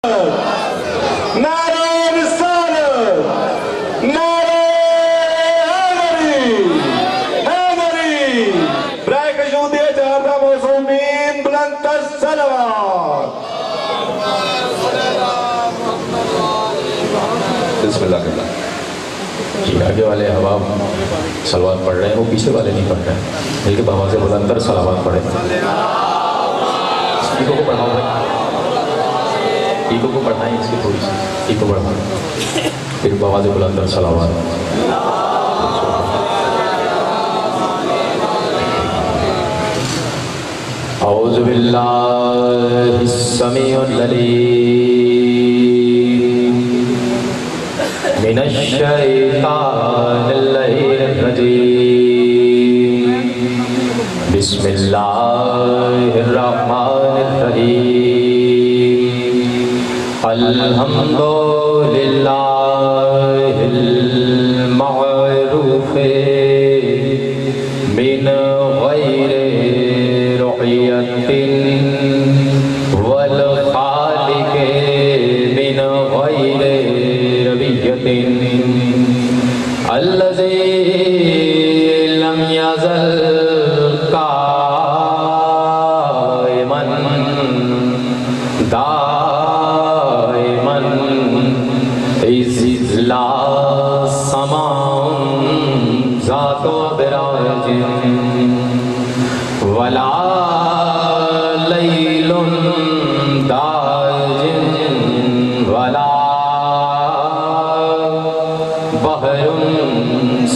آگے والے احباب صلوات پڑھ رہے ہیں، وہ پیچھے والے نہیں پڑھ رہے ہیں، بلکہ بآواز بلندر صلوات پڑھیں۔ ایکو کو پڑھاؤ بھائی، ایکو کو پڑھائیں، اس کی تھوڑی سی ایکو پڑھائیں، پھر بآواز بلندر صلوات۔ اعوذ باللہ السمیع العلیم من الشیطان اللعین الرجیم، بسم اللہ الرحمن الرحیم، الحمدللہ المعروف من غیر رعیت والخالق من غیر ربیت، الذی لم یزل قائما دائما اذ لا سماع ذات براج ولا لیل داج ولا بحر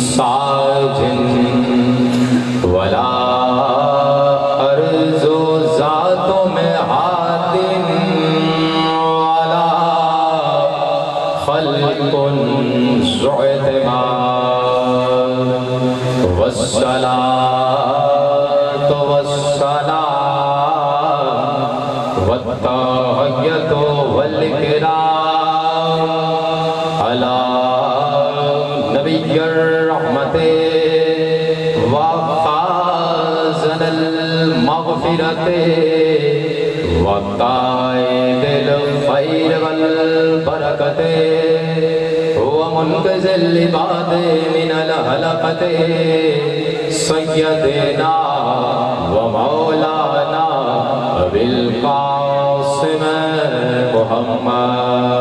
ساج ولا ارض ذات محاط ولا خلق ذو اعتبار، والصلاة والسلام والتحیۃ والإکرام علی نبی الرحمت وخازن المغفرت وقائد الخیر والبرکت ومنقذ العباد من الحلقت، سیدنا ومولانا ابی القاسم محمد۔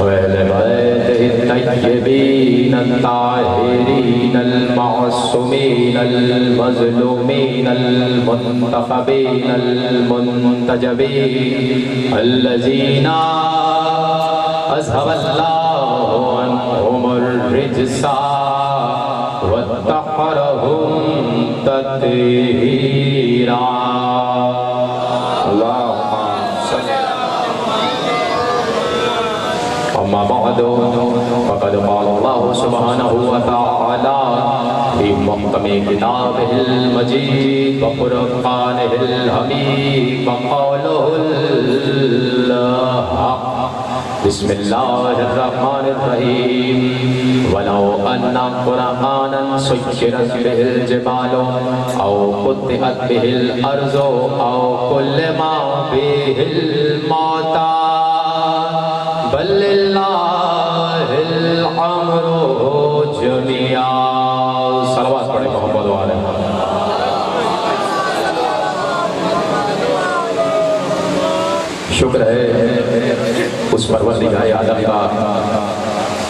وَأَهْلِ بَيْتِهِ الطَّيِّبِينَ الطَّاهِرِينَ الْمَعْصُومِينَ الْمَظْلُومِينَ الْمُنْتَخَبِينَ الْمُنْتَجَبِينَ الَّذِينَ أَذْهَبَ اللَّهُ عَنْهُمُ الرِّجْسَ وَطَهَّرَهُمْ تَطْهِيرًا۔ أما بعد فقد قال الله سبحانه وتعالى في محكم كتابه المجيد وفرقانه الحميد وقوله الحق، بسم الله الرحمن الرحيم، ولو أن قرآنا سيرت به الجبال أو قطعت به الأرض أو كلم به الموتى بل للہ الامر جميعا۔ صلوات پڑھیں محمد والے۔ شکر ہے اس پروردگار عالم کا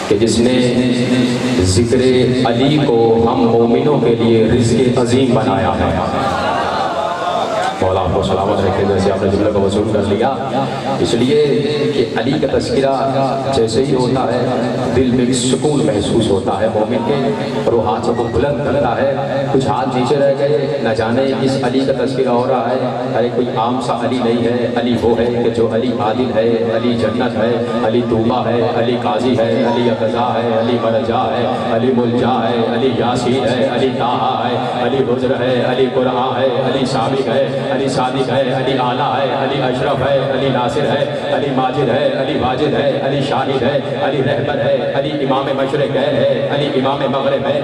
کہ جس نے ذکر علی کو ہم مومنوں کے لیے رزق عظیم بنایا ہے۔ مولا کو سلامت رکھے، جیسے آپ نے جملہ کو وصول کر لیا، اس لیے کہ علی کا تذکرہ جیسے ہی ہوتا ہے دل میں سکون محسوس ہوتا ہے مومن کے، اور وہ ہاتھ کو بلند کرتا ہے۔ کچھ ہاتھ نیچے رہ گئے، نہ جانے اس علی کا تذکرہ ہو رہا ہے، ارے کوئی عام سا علی نہیں ہے، علی وہ ہے کہ جو علی عادل ہے، علی جنت ہے، علی توبہ ہے، علی قاضی ہے، علی اقضا ہے، علی مرجع ہے، علی ملجا ہے، علی یاسین ہے، علی طٰہٰ ہے، علی حجر ہے، علی قرآن ہے، علی سابق ہے، علی صادق ہے، علی اعلیٰ ہے، علی اشرف ہے، علی ناصر ہے، علی ماجد ہے، علی واجد ہے، علی شاہد ہے، علی رہبر ہے، علی امام مشرق ہے، علی امام مغرب ہے۔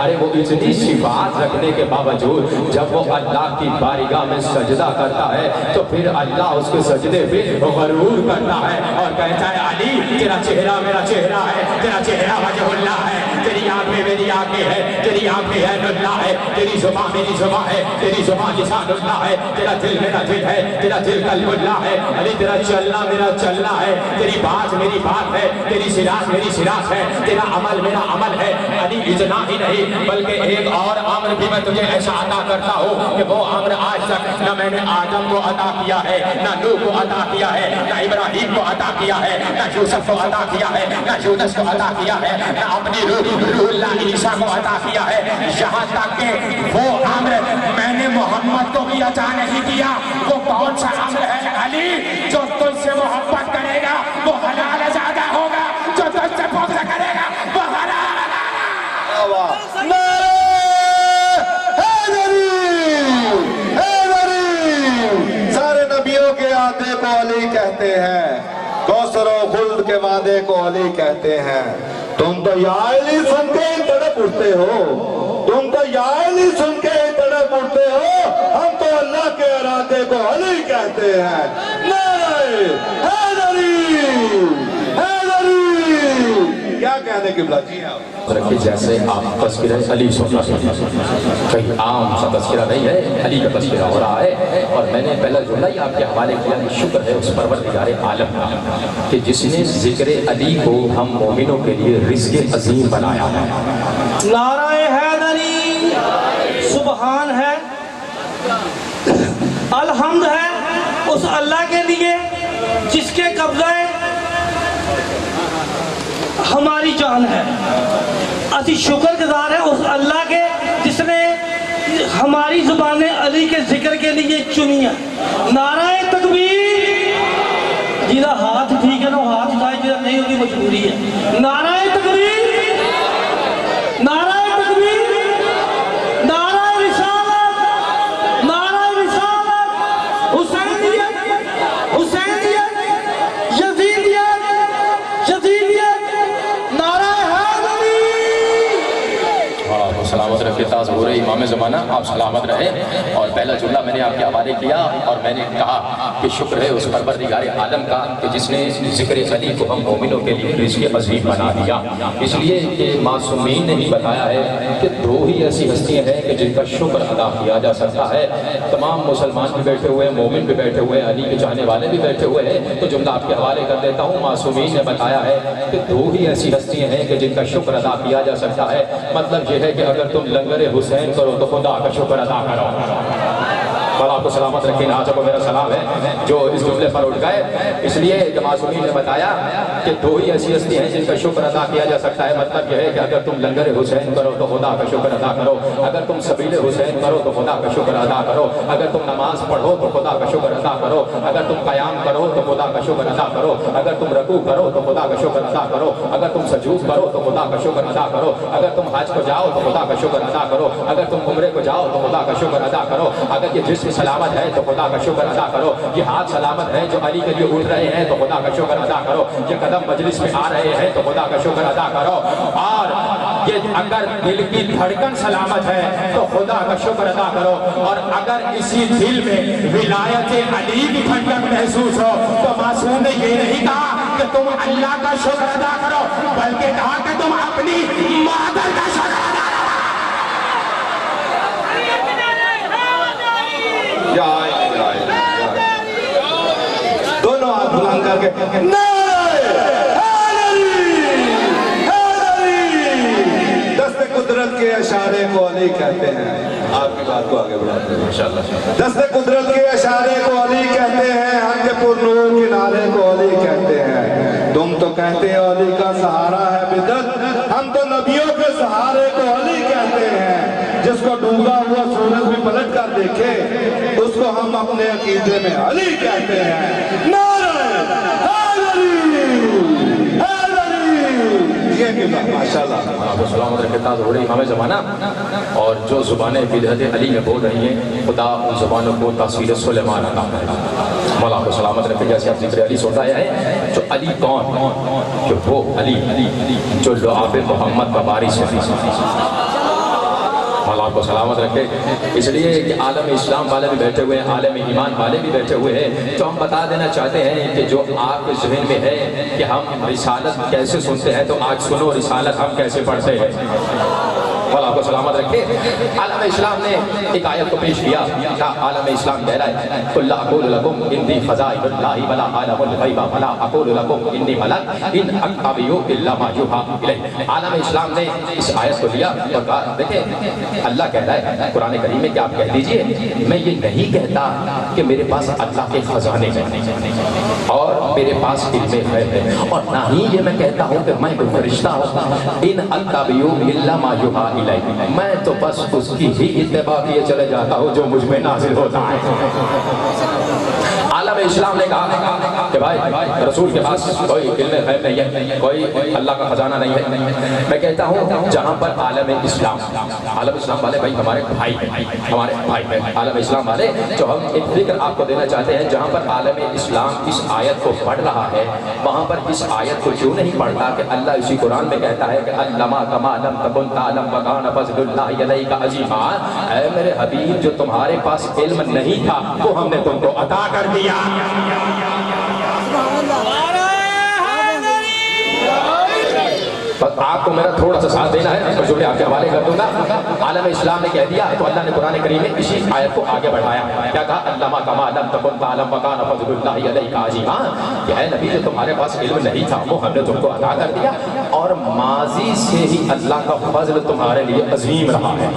ارے وہ اتنی صفات رکھنے کے باوجود جب وہ اللہ کی بارگاہ میں سجدہ کرتا ہے تو پھر اللہ اس کے سجدے پہ غرور کرتا ہے اور کہتا ہے علی تیرا چہرہ میرا چہرہ ہے، تیرا چہرہ وجہ اللہ ہے، تیری آنکھیں میری آنکھیں ہے، تیری آنکھیں عین اللہ ہے، تیری زبان میری زبان ہے، تیری زبان لسان اللہ ہے، تیرا دل میرا دل ہے، تیرا دل قلب اللہ ہے، علی تیرا چلنا میرا چلنا ہے، تیری بات میری بات ہے، تیری سراس میری سراس ہے، تیرا عمل میرا عمل ہے۔ علی اتنا ہی نہیں بلکہ ایک اور امر بھی میں تجھے ایسا عطا کرتا ہوں کہ وہ امر آج تک نہ میں نے آدم کو عطا کیا ہے، نہ نوح کو عطا کیا ہے، نہ ابراہیم کو عطا کیا ہے، نہ یوسف کو عطا کیا ہے، نہ یونس کو عطا کیا ہے، نہ اپنی روح اللہ عیسیٰ کو عطا کیا ہے، یہاں تک کہ وہ امر میں نے محمد کو بھی عطا نہیں کیا۔ وہ کون سا امر ہے علی؟ جو تجھ سے محبت کرے گا وہ حلال زیادہ ہوگا، جو تجھ سے بغض کرے گا وہ حرام۔ سارے نبیوں کے آتے کو علی کہتے ہیں، کوثر و خلد کے وعدے کو علی کہتے ہیں۔ تم تو یا علی سن کے ہی تڑپ اٹھتے ہو، تم تو یا علی سن کے ہی تڑپ اٹھتے ہو، ہم تو اللہ کے ارادے کو علی کہتے ہیں۔ نعرہ حیدری حیدری! کیا کہنے قبلہ جی آپ رکھے جیسے آپ تذکرہ علی سن رہے ہیں، کہیں عام سا تذکرہ نہیں ہے، علی کا تذکرہ ہو رہا ہے۔ اور میں نے پہلا جملہ ہی آپ کے حوالے کیا کہ شکر ہے اس پروردگار عالم کا کہ جس نے ذکر علی کو ہم مومنوں کے لیے رزق عظیم بنایا ہے۔ نعرہ حیدری! سبحان ہے، الحمد ہے اس اللہ کے لیے جس کے قبضہ ہماری جان ہے۔ اسی شکر گزار ہے اس اللہ کے جس نے ہماری زبان علی کے ذکر کے لیے چنی ہے۔ نعرہ تکبیر! جیدہ ہاتھ ٹھیک ہے نا ہاتھ اٹھائے، جیدہ نہیں ہوگی مجبوری ہے۔ نعرہ تکبیر! نعرہ تکبیر! نعرہ رسالت! نعرہ رسالت! حسینیت! حسینیت! یزیدیت! یزیدیت! نعرہ حیدری! سلامت رکھے تاز ہو رہے امام زمانہ، آپ سلامت رہے۔ اور پہلا جملہ میں نے آپ کے حوالے کیا اور میں نے کہا کہ شکر ہے اس پروردگار عالم کا کہ جس نے ذکر علی کو ہم مومنوں کے لیے رزق عظیم بنا دیا۔ اس لیے کہ معصومین نے ہی بتایا ہے کہ دو ہی ایسی ہستیاں ہیں کہ جن کا شکر ادا کیا جا سکتا ہے۔ تمام مسلمان بھی بیٹھے ہوئے ہیں، مومن بھی بیٹھے ہوئے ہیں، علی کے چاہنے والے بھی بیٹھے ہوئے ہیں، تو جملہ آپ کے حوالے کر دیتا ہوں۔ معصومین نے بتایا ہے کہ دو ہی ایسی ہستیاں ہیں کہ جن کا شکر ادا کیا جا سکتا ہے۔ مطلب یہ ہے کہ اگر تم لنگر حسین کرو تو خدا کا شکر ادا کرو۔ اور آپ کو سلامت رکھیں، ناظر کو میرا سلام ہے جو اس جملے پر اٹھ گئے۔ اس لیے کہ معصومین نے بتایا کہ دو ہی ایسی ہستی ہیں جن کا شکر ادا کیا جا سکتا ہے۔ مطلب یہ ہے کہ اگر تم لنگر حسین کرو تو خدا کا شکر ادا کرو، اگر تم سبیل حسین کرو تو خدا کا شکر ادا کرو، اگر تم نماز پڑھو تو خدا کا شکر ادا کرو، اگر تم قیام کرو تو خدا کا شکر ادا کرو، اگر تم رکوع کرو تو خدا کا شکر ادا کرو، اگر تم سجود کرو تو خدا کا شکر ادا کرو، اگر تم حج کو جاؤ تو خدا کا شکر ادا کرو، اگر تم عمرے کو جاؤ تو خدا کا شکر ادا کرو، اگر یہ جسم سلامت ہے تو خدا کا شکر ادا کرو، یہ ہاتھ سلامت ہے جو علی کے لیے اٹھ رہے ہیں تو خدا کا شکر ادا کرو، یہ قدم مجلس میں آ رہے ہیں تو خدا کا شکر ادا کرو، اور یہ اگر دل کی دھڑکن سلامت ہے تو خدا کا شکر ادا کرو، اور اگر اسی دل میں ولایت علی کی دھڑکن محسوس ہو تو معصوم نے یہ نہیں کہا کہ تم اللہ کا شکر ادا کرو بلکہ کہا کہ تم اپنی مادر کا شکر ادا کرو۔ دونوں ہاتھ بلند کر کے دست قدرت کے اشارے کو علی کہتے ہیں۔ آپ کی بات کو آگے بڑھاتے ہیں انشاءاللہ۔ دست قدرت کے اشارے کو علی کہتے ہیں، حق پر نور کنارے کو علی کہتے ہیں۔ تم تو کہتے ہو علی کا سہارا ہے بدعت، ہم تو نبیوں کے سہارے کو علی کہتے ہیں۔ جس کو ڈوبا ہوا سورج بھی پلٹ کر دیکھے اس کو ہم اپنے عقیدے میں علی کہتے ہیں۔ نعرہ حیدری! حیدری! ٹھیک ہے قبلہ ماشاءاللہ آپ سلامت رکھے تاز ہو رہی ہمیں زمانہ اور جو زبانیں بدعت علی میں بول رہی ہیں خدا ان زبانوں کو تاثیر سلیمان عطا فرمائے مولا آپ کو سلامت رکھے جیسے آپ ذکر علی سنتا ہے جو علی کون کہ وہ علی جو لعاب محمد کا وارث ہے مولا آپ کو سلامت رکھے اس لیے کہ عالم اسلام والے بھی بیٹھے ہوئے ہیں عالم ایمان والے بھی بیٹھے ہوئے ہیں تو ہم بتا دینا چاہتے ہیں کہ جو آپ کے ذہن میں ہے کہ ہم رسالت کیسے سنتے ہیں تو آج سنو رسالت ہم کیسے پڑھتے ہیں مولا آپ کو سلامت رکھے عالم اسلام نے ایک آیت کو پیش کیا کیا عالم اسلام کہہ رہا ہے قل اقول لکم انی خزائن اللہ ولا اعلم الغیب ولا اقول لکم انی ملک ان اتبع الا ما یوحی الی عالم اسلام نے اس آیت کو لیا اور کہا دیکھیں اللہ کہہ رہا ہے قرآن کریم میں کہ آپ کہہ دیجئے میں یہ نہیں کہتا کہ میرے پاس اللہ کے خزانے ہیں اور میرے پاس علم غیب ہے اور نہ ہی یہ میں کہتا ہوں کہ میں کوئی فرشتہ ہوں ان اتبع الا ما یوحی میں تو بس اس کی ہی اتباع کیے چلے جاتا ہوں جو مجھ میں نازل ہوتا ہے عالم اسلام نے کہا کہ بھائی رسول کے پاس کوئی علم غیب نہیں ہے کوئی اللہ کا خزانہ نہیں ہے میں کہتا ہوں جہاں پر عالم اسلام والے بھائی ہمارے بھائی ہیں عالم اسلام والے جو ہم ایک فکر آپ کو دینا چاہتے ہیں جہاں پر عالم اسلام اس آیت کو پڑھ رہا ہے وہاں پر اس آیت کو کیوں نہیں پڑھتا کہ اللہ اسی قرآن میں کہتا ہے کہ علما کما لم تکن تعلم وکان فضل اللہ علیک عظیما اے میرے حبیب جو تمہارے پاس علم نہیں تھا وہ ہم نے تم کو عطا کر دیا بس آپ کو میرا تھوڑا سا ساتھ دینا ہے اور جو میں آپ کے حوالے کر دوں گا عالم اسلام نے کہہ دیا تو اللہ نے قرآن کریم میں اسی آیت کو آگے بڑھایا کیا کہا علما کما لم تکن تعلم وکان فضل اللہ علیک عظیما کہ اے نبی جو تمہارے پاس علم نہیں تھا وہ ہم نے تم کو عطا کر دیا اور ماضی سے ہی اللہ کا فضل تمہارے لیے عظیم رہا ہے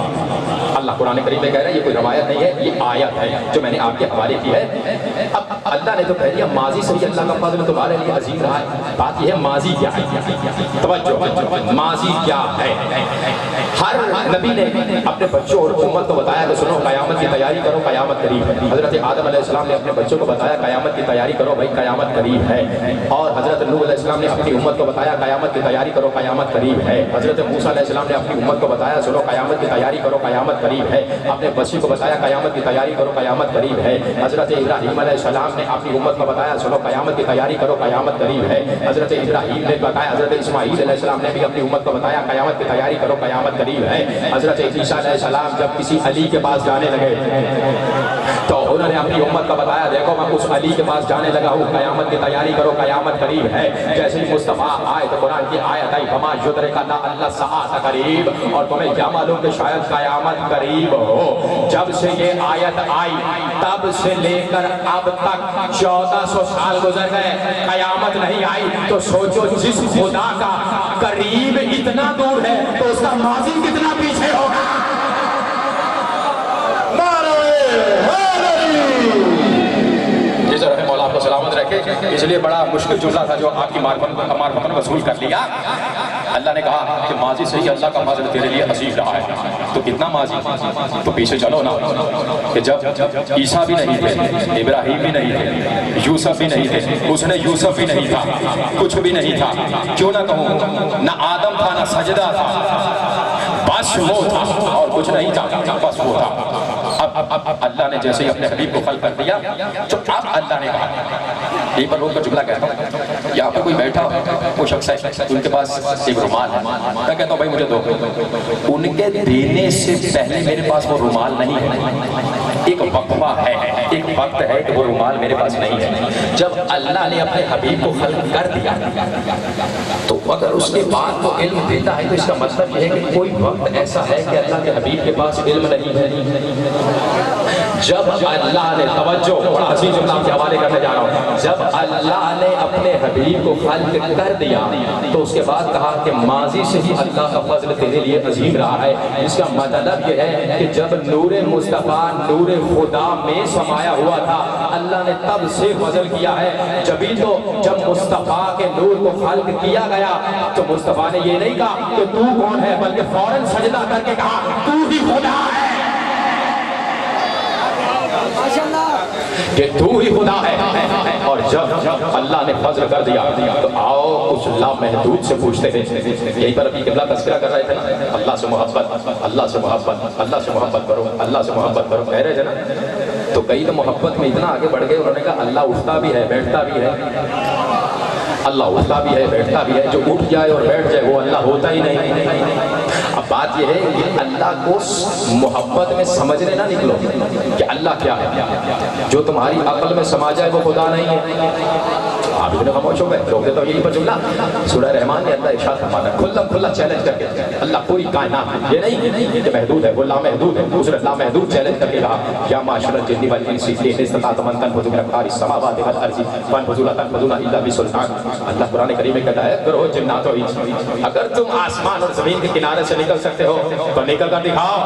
اللہ قرآن کریم میں کہہ رہا ہے یہ کوئی روایت نہیں ہے یہ آیت ہے جو میں نے آپ کے حوالے کی ہے اب اللہ نے تو کہہ دیا ماضی سے ہی اللہ کا فضل تمہارے لیے عظیم رہا ہے بات یہ ہے ماضی کیا ہے توجہ ماضی کیا ہے ہر نبی نے اپنے بچوں اور امت کو بتایا کہ سنو قیامت کی تیاری کرو قیامت قریب ہے حضرت آدم علیہ السلام نے اپنے بچوں کو بتایا قیامت کی تیاری کرو بھائی قیامت قریب ہے اور حضرت نوح علیہ السلام نے اپنی امت کو بتایا قیامت کی تیاری کرو قیامت قریب ہے حضرت موسیٰ علیہ السلام نے اپنی امت کو بتایا سنو قیامت کی تیاری کرو قیامت قریب ہے اپنے بچی کو بتایا قیامت کی تیاری کرو قیامت قریب ہے حضرت ابراہیم علیہ السلام نے اپنی امت کو بتایا سنو قیامت کی تیاری کرو قیامت قریب ہے حضرت ابراہیم نے بتایا حضرت اسماعیل علیہ السلام نے بھی اپنی امت کو بتایا قیامت کی تیاری کرو قیامت قریب ہے حضرت عیسیٰ علیہ السلام جب کسی علی کے پاس جانے لگے تو انہوں نے اپنی امت کو بتایا دیکھو میں اس علی کے پاس جانے لگا ہوں قیامت کی تیاری کرو قیامت قریب ہے جیسے ہی مصطفیٰ آئے تو قرآن کی آیت آئی فما یدرک ان اللہ الساعۃ قریب اور تمہیں کیا معلوم کہ شاید قیامت قریب ہو جب سے یہ آیت آئی تب سے لے کر اب تک 1400 سال گزر گئے قیامت نہیں آئی تو سوچو جس خدا کا قریب اتنا دور ہے تو اس کا ماضی کتنا پیچھے ہوگا مولا آپ کو سلامت رکھے اس لیے بڑا مشکل جملہ تھا جو آپ کی معرفت میں وصول کر لیا اللہ نے کہا کہ ماضی سے ہی اللہ کا فضل تیرے لیے عظیم رہا ہے تو کتنا ماضی تو پیچھے چلو نا کہ جب عیسیٰ بھی نہیں تھے ابراہیم بھی نہیں تھے یوسف بھی نہیں تھے اس نے یوسف بھی نہیں تھا کچھ بھی نہیں تھا کیوں نہ کہوں نہ آدم تھا نہ سجدہ تھا بس وہ تھا اور کچھ نہیں تھا بس وہ تھا اب اللہ نے جیسے ہی اپنے حبیب کو خلق کر دیا تو اب اللہ نے کہا یہیں پر روک کر جملہ کہتا ہوں یہاں پہ کوئی بیٹھا وہ شخص ہے ان کے پاس ایک رومال ہے میں کہتا ہوں بھائی مجھے دو ان کے دینے سے پہلے میرے پاس وہ رومال نہیں ہے ایک وقفہ ہے ایک وقت ہے کہ وہ رومال میرے پاس نہیں ہے جب اللہ نے اپنے حبیب کو خلق کر دیا تو اگر اس کے بعد وہ علم دیتا ہے تو اس کا مطلب یہ ہے کہ کوئی وقت ایسا ہے کہ اللہ کے حبیب کے پاس علم نہیں ہے جب اللہ نے توجہ بڑا عزیز جملہ کے حوالے کرنے جا رہا ہوں جب اللہ نے اپنے حبیب کو خلق کر دیا تو اس کے بعد کہا کہ ماضی سے ہی اللہ کا فضل تیرے لیے عظیم رہا ہے اس کا مطلب یہ ہے کہ جب نور مصطفیٰ نور خدا میں سمایا ہوا تھا اللہ نے تب سے فضل کیا ہے جبھی تو جب مصطفیٰ کے نور کو خلق کیا گیا تو مصطفیٰ نے یہ نہیں کہا کہ تو کون ہے بلکہ فوراً سجدہ کر کے کہا تو ہی خدا ہے کہ تو ہی خدا ہے، اور جب اللہ نے فضل کر دیا تو آؤ اس لامحدود سے پوچھتے ہیں. یہیں پر ابھی قبلہ تذکرہ کر رہے تھے نا، اللہ سے محبت، اللہ سے محبت، اللہ سے محبت کرو، اللہ سے محبت کرو کہہ رہے تھے نا. تو کئی تو محبت میں اتنا آگے بڑھ گئے، انہوں نے کہا اللہ اٹھتا بھی ہے بیٹھتا بھی ہے، اللہ اٹھتا بھی ہے بیٹھتا بھی ہے، جو اٹھ جائے اور بیٹھ جائے وہ اللہ ہوتا ہی نہیں. اب بات یہ ہے کہ اللہ کو محبت میں سمجھنے نہ نکلو کہ اللہ کیا ہے. جو تمہاری عقل میں سما جائے وہ خدا نہیں ہے. آپ اتنے خاموش ہو گئے، روک دیتا ہوں یہی پر جملہ. سورہ رحمان نے اللہ ارشاد فرمایا کھلا چیلنج کر کے، اللہ پوری کائنات، یہ نہیں کہ محدود ہے، وہ لامحدود ہے. دوسرے لامحدود چیلنج کر کے کہا یا معاشر الجن والانس ان استطعتم ان تنفذوا من اقطار السماوات والارض فانفذوا لا تنفذون الا بسلطان. اللہ قرآن کریم میں کہتا ہے کرو جنات و انس، اگر تم آسمان اور زمین کے کنارے سے نکل سکتے ہو تو نکل کر دکھاؤ.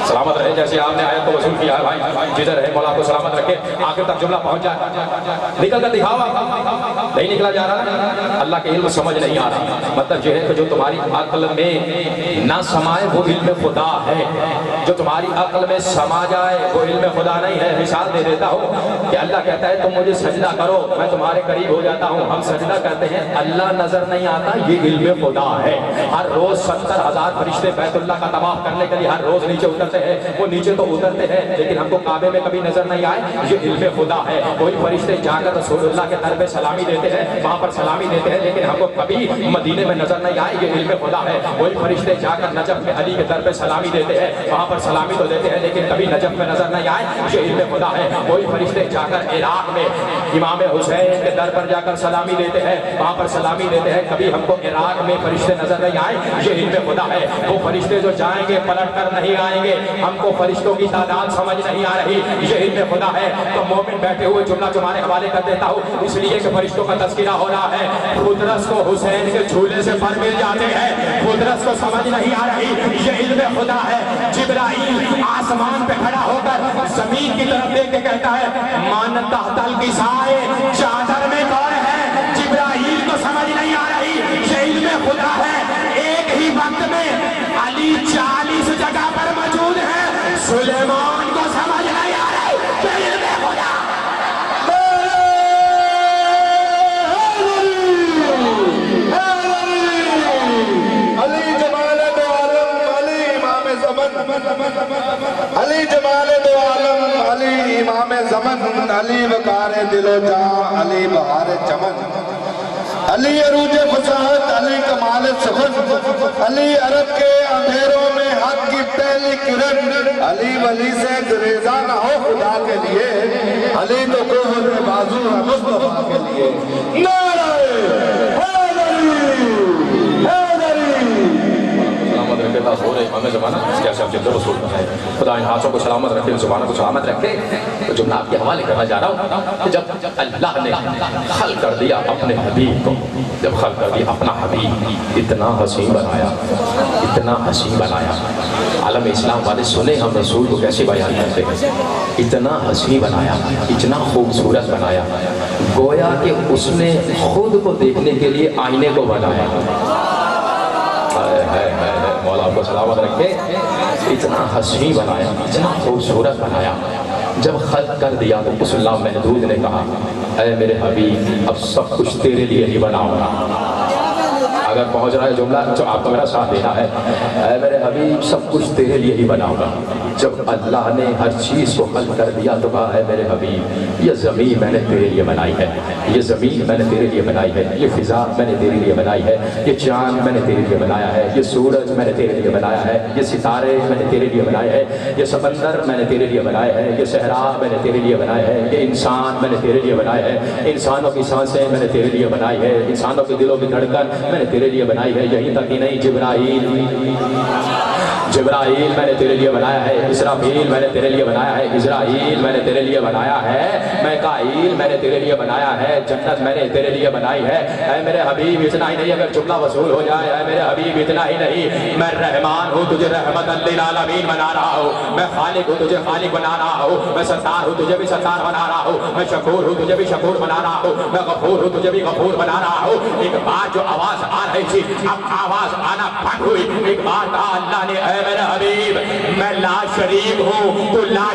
سلامت رہے جیسے آپ نے آیت کو وصول کیا ہے بھائی، جدھر ہے مولا کو سلامت رکھے، آخر تک جملہ پہنچ جائے. نکل کر دکھاؤ، نہیں نکلا جا رہا، اللہ کے علم سمجھ نہیں آ رہا. مطلب یہ ہے کہ جو تمہاری عقل میں نہ سمائے وہ علم خدا ہے، جو تمہاری عقل میں سما جائے وہ علم خدا نہیں ہے. مثال دے دیتا ہوں کہ اللہ کہتا ہے تم مجھے سجدہ کرو میں تمہارے قریب ہو جاتا ہوں. ہم سجدہ کرتے ہیں، اللہ نظر نہیں آتا، یہ علم خدا ہے. ہر روز 70,000 فرشتے بیت اللہ کا طواف کرنے کے لیے ہر روز نیچے اترتے ہیں، وہ نیچے تو اترتے ہیں لیکن ہم کو کعبے میں کبھی نظر نہیں آئے، یہ علم خدا ہے. کوئی فرشتے جا کر رسول اللہ کے در پہ سلامی دیتے ہیں، وہاں پر سلامی دیتے ہیں لیکن ہم کو کبھی مدینے میں نظر نہیں آئے، یہ علم خدا ہے. کوئی فرشتے جا کر نجف میں علی کے در پہ سلامی دیتے ہیں، وہاں پر سلامی تو دیتے ہیں لیکن کبھی نجف میں نظر نہیں آئے، یہ علم خدا ہے. کوئی فرشتے جا کر عراق میں امام حسین کے در پر جا کر سلامی دیتے ہیں، وہاں پر سلامی دیتے ہیں، کبھی ہم کو عراق میں فرشتے نظر نہیں آئے، یہ علم خدا ہے. وہ فرشتے جو جائیں گے پلٹ کر نہیں آئیں گے، ہم کو فرشتوں کی تعداد سمجھ نہیں آ رہی، یہ علم خدا ہے. تو مومن بیٹھے ہوئے جملہ تمہارے حوالے کر دیتا ہوں اس لیے کہ فرشتوں کا تذکرہ ہو رہا ہے. خدرس کو حسین کے جھولے سے پر مل جاتے ہیں، خدرس کو سمجھ نہیں آ رہی، یہ علم خدا ہے. جبرائیل آسمان پہ کھڑا ہو کر زمین کی طرف دیکھ کے کہتا ہے من تحت الکسائے چادر میں کون ہے، جبرائیل کو سمجھ نہیں آ رہی، یہ علم خدا ہے. ایک ہی وقت میں علی 40 جگہ پر موجود ہے، سلیمان کو سمجھ نہیں آ رہی، یہ علم خدا. علی جمال دو عالم، علی امام زمن، علی جمال دو عالم، علی امام زمن، علی وقار دل و جاں، علی بہار چمن، علی عروج فصاحت، علی کمال سخن، علی عرب کے اندھیروں میں حق کی پہلی کرن. علی ولی سے گریزہ نہ ہو خدا کے لیے، علی تو قوت بازو ہے مصطفیٰ کے لیے. نعرہ حیدری، حیدری. سلامت رکھے اللہ ہو رہے امام زمانہ جیسے ہم جلد رسول ہے. خدا ان ہاتھوں کو سلامت رکھے، زبانہ کو سلامت رکھے. تو جملہ آپ کے حوالے کرنا جا رہا ہوں کہ جب اللہ نے خلق کر دیا اپنے حبیب کو، جب خلق کر دیا اپنا حبیب، اتنا حسین بنایا، اتنا حسین بنایا. عالم اسلام والے سنے ہم رسول کو کیسے بیان کرتے ہیں. اتنا حسین بنایا، اتنا خوبصورت بنایا، گویا کہ اس نے خود کو دیکھنے کے لیے آئینے کو بنایا. مولا آپ کو سلامت رکھے. اتنا حسین بنایا، اتنا خوبصورت بنایا. جب خلق کر دیا تو اس لامحدود نے کہا اے میرے حبیب اب سب کچھ تیرے لیے ہی بناؤں گا. اگر پہنچ رہا ہے جملہ جو آپ کو میرا ساتھ دینا ہے، اے میرے حبیب سب کچھ تیرے لیے ہی بناؤں گا. جب اللہ نے ہر چیز کو خلق کر دیا تو کہا اے میرے حبیب یہ زمین میں نے تیرے لیے بنائی ہے، یہ زمین میں نے تیرے لیے بنائی ہے، یہ فضا میں نے تیرے لیے بنائی ہے، یہ چاند میں نے تیرے لیے بنایا ہے، یہ سورج میں نے تیرے لیے بنایا ہے، یہ ستارے میں نے تیرے لیے بنائے ہیں، یہ سمندر میں نے تیرے لیے بنائے ہیں، یہ صحرا میں نے تیرے لیے بنائے ہیں، یہ انسان میں نے تیرے لیے بنائے ہیں، انسانوں کی سانسیں میں نے تیرے لیے بنائی ہے، انسانوں کے دلوں کی دھڑکن میں نے تیرے لیے بنائی ہے. یہی تک ہی نہیں، جبرائیل میں نے تیرے لیے بنایا ہے، اسرافیل میں نے تیرے لیے بنایا ہے، اسرائیل میں نے تیرے لیے بنایا ہے، میکائیل میں نے تیرے لیے بنایا ہے، جنت میں نے تیرے لیے بنائی ہے. اے میرے حبیب اتنا ہی نہیں، اگر جملہ وصول ہو جائے، اے میرے حبیب اتنا ہی نہیں، میں رحمان ہوں تجھے رحمت للعالمین بنا رہا ہوں، میں خالق ہوں تجھے خالق بنا رہا ہوں، میں ستار ہوں تجھے بھی ستار بنا رہا ہوں، میں شکور ہوں تجھے بھی شکور بنا رہا ہوں، میں غفور ہوں تجھے بھی غفور بنا رہا ہوں. ایک بات جو آواز آ رہی تھی اب آواز آنا بند ہوئی. ایک بات کہا اللہ نے اے میرے حبیب میں لا شریک ہوں تو لا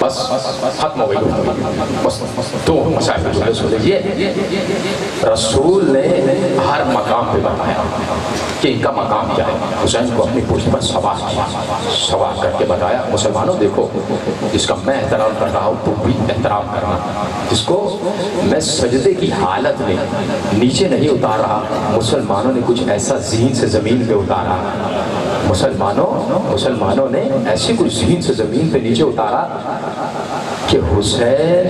بس ختم ہو گئی بس دو مسائل کے جملے سن لیجیے. رسول نے ہر مقام پہ بتایا کہ ان کا مقام کیا ہے. حسین کو اپنی پشت پر سوار کیا, سوار کر کے بتایا مسلمانوں دیکھو جس کا میں احترام کر رہا ہوں تم بھی احترام کرنا, جس کو میں سجدے کی حالت میں نیچے نہیں اتار رہا, مسلمانوں نے کچھ ایسا ذہن سے زمین پہ اتارا, مسلمانوں نے ایسی کچھ ذہن سے زمین پہ نیچے اتارا کہ حسین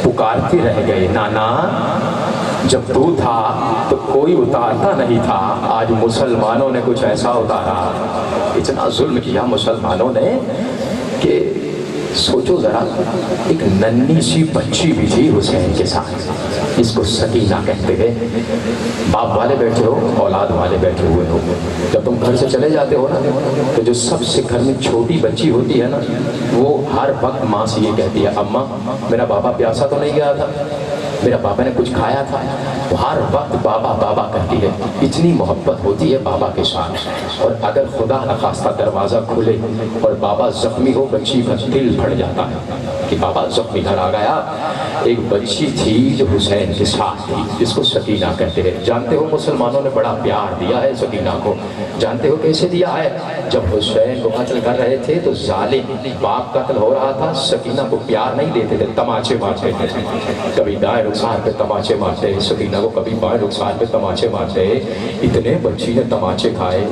پکارتے رہ گئے نانا جب تو تھا تو کوئی اتارتا نہیں تھا, آج مسلمانوں نے کچھ ایسا اتارا. اتنا ظلم کیا مسلمانوں نے کہ سوچو ذرا, ایک ننھی سی بچی بھی تھی حسین کے ساتھ, اس کو سکینہ کہتے ہیں. باپ والے بیٹھے ہو, اولاد والے بیٹھے ہوئے ہو, جب تم گھر سے چلے جاتے ہو نا تو جو سب سے گھر میں چھوٹی بچی ہوتی ہے نا وہ ہر وقت ماں سے یہ کہتی ہے اماں میرا بابا پیاسا تو نہیں گیا تھا, میرا بابا نے کچھ کھایا تھا. وہ ہر وقت بابا بابا کرتی ہے, اتنی محبت ہوتی ہے بابا کے ساتھ. اور اگر خدا نخواستہ دروازہ کھلے اور بابا زخمی ہو بچی کا دل پھٹ جاتا ہے کہ بابا زخمی گھر آ گیا. ایک بچی تھی جو حسین کے ساتھ تھی جس کو سکینہ کہتے ہیں. جانتے ہو مسلمانوں نے بڑا پیار دیا ہے سکینہ کو, جانتے ہو کیسے دیا ہے؟ جب حسین کو قتل کر رہے تھے تو ظالم باپ قتل ہو رہا تھا, سکینہ کو پیار نہیں دیتے تھے, تماچے مارتے تھے. کبھی دائیں رخسار پہ تماچے مارتے سکینہ کو, کبھی بائیں رخسار پہ تماچے مارتے. اتنے بچی نے تماچے کھائے.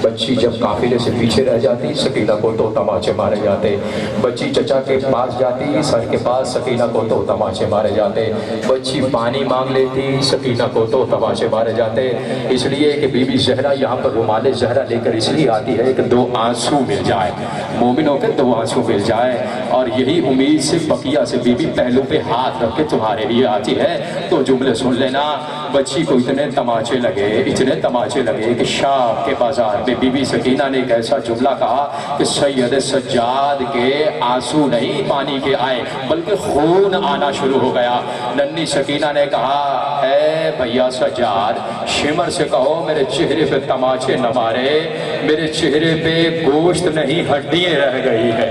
بچی جب قافلے سے پیچھے رہ جاتی سکینہ کو تو تماچے مارے جاتے. بچی چچا کے پاس جاتی سر کے پاس سکینہ کو تو تماچے مارے جاتے. بچی پانی مانگ لیتی سکینہ کو تو تماچے مارے جاتے. اس لیے کہ بی بی زہرا یہاں پر رومال زہرا لے کر اس لیے آتی ہے کہ دو آنسو مل جائے, مومنوں کے دو آنسو مل جائے. اور یہی امید سے بقیہ سے بی بی پہلو پہ ہاتھ رکھ کے تمہارے لیے آتی ہے. تو جملے سن لینا. بچی کو اتنے تماچے لگے کہ شام کے بازار میں بی بی سکینہ نے ایک ایسا جملہ کہا کہ سید سجاد کے آنسو نہیں پانی کے آئے بلکہ خون آنا شروع ہو گیا. ننھی سکینہ نے کہا اے بھیا سجاد شمر سے کہو میرے چہرے پہ تماچے نہ مارے, میرے چہرے پہ گوشت نہیں ہڈیاں رہ گئی ہے.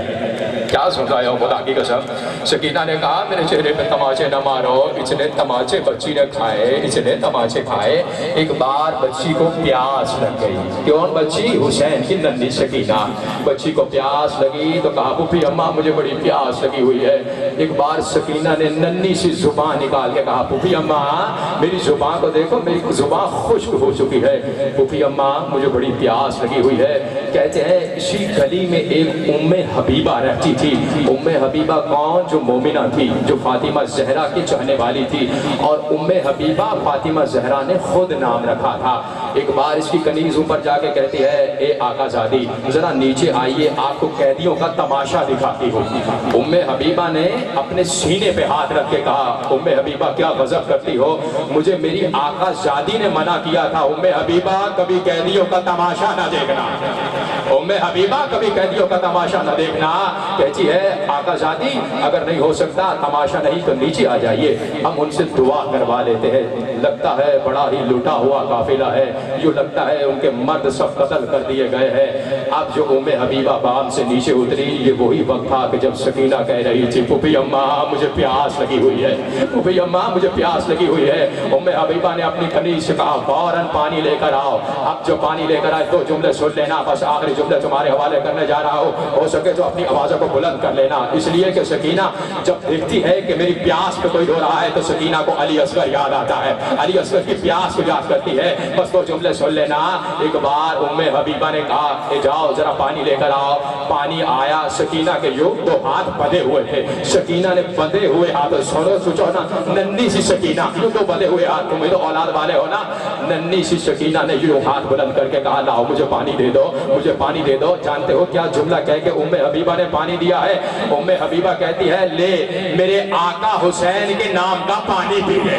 کیا سن رہے ہو خدا کی قسم. سکینہ نے کہا میرے چہرے پہ تماچے نہ مارو. اتنے تماچے بچی نے کھائے, اتنے تماچے کھائے. ایک بار بچی کو پیاس لگ گئی. کون بچی؟ حسین کی ننھی سکینہ. بچی کو پیاس لگی تو کہا پھوپھی اماں مجھے بڑی پیاس لگی ہوئی ہے. ایک بار سکینہ نے ننھی سی زبان نکال کے کہا پھوپھی اماں میری زبان کو دیکھو, میری زبان خشک ہو چکی ہے. پھوپھی اماں مجھے بڑی پیاس لگی ہوئی ہے. کہتے ہیں اسی گلی میں ایک ام حبیبہ رہتی تھی. ام حبیبہ کون؟ جو مومنہ تھی, جو فاطمہ زہرا کی چاہنے والی تھی. اور ام حبیبہ فاطمہ زہرا نے خود نام رکھا تھا. ایک بار اس کی کنیز اوپر جا کے کہتی ہے اے آقا زادی ذرا نیچے آئیے, آپ کو قیدیوں کا تماشا دکھاتی ہو. ام حبیبہ نے اپنے سینے پہ ہاتھ رکھ کے کہا ام حبیبہ کیا غضب کرتی ہو, مجھے میری آقا زادی نے منع کیا تھا ام حبیبہ کبھی قیدیوں کا تماشا نہ دیکھنا. ام حبیبہ کبھی قیدیوں کا تماشا نہ دیکھنا. کہتی ہے آقا زادی اگر نہیں ہو سکتا تماشا نہیں تو نیچے آ جائیے, ہم ان سے دعا کروا لیتے ہیں. لگتا ہے بڑا ہی لوٹا ہوا قافلہ ہے, یوں لگتا ہے ان کے مرد سب قتل کر دیے گئے ہیں. اب جو ام حبیبہ بام سے نیچے اتری یہ وہی وقت تھا کہ جب سکینہ کہہ رہی تھی پھوپھی اماں مجھے پیاس لگی ہوئی ہے, پھوپھی اماں مجھے پیاس لگی ہوئی ہے. ام حبیبہ نے اپنی کنیز سے کہا فوراً پانی لے کر آؤ. اب جو پانی لے کر آئے دو جملے سن لینا, بس آخری جملے تمہارے حوالے کرنے جا رہا ہو سکے تو اپنی آوازوں کو بلند کر لینا. اس لیے کہ سکینہ جب دیکھتی ہے کہ میری پیاس پہ کوئی رو رہا ہے تو سکینہ کو علی اصغر یاد آتا ہے, علی اصغر کی پیاس کو یاد کرتی ہے. بس دو جملے سن لینا. ایک بار ام حبیبہ نے کہا اے جاؤ ذرا پانی لے کر آؤ. پانی آیا. سکینہ کے یوں دو ہاتھ بندھے ہوئے تھے. سکینہ نے بندھے ہوئے ہاتھ, سنو سوچو نا, ننھی سی سکینہ یوں دو بندھے ہوئے ہاتھ, تمہیں تو اولاد والے ہو نا. ننھی سی سکینہ نے یوں ہاتھ بلند کر کے کہا لاؤ مجھے پانی دے دو, مجھے پانی دے دو. جانتے ہو کیا جملہ کہہ کے ام حبیبہ نے پانی دیا ہے؟ ام حبیبہ کہتی ہے لے میرے آقا حسین کے نام کا پانی پی لے.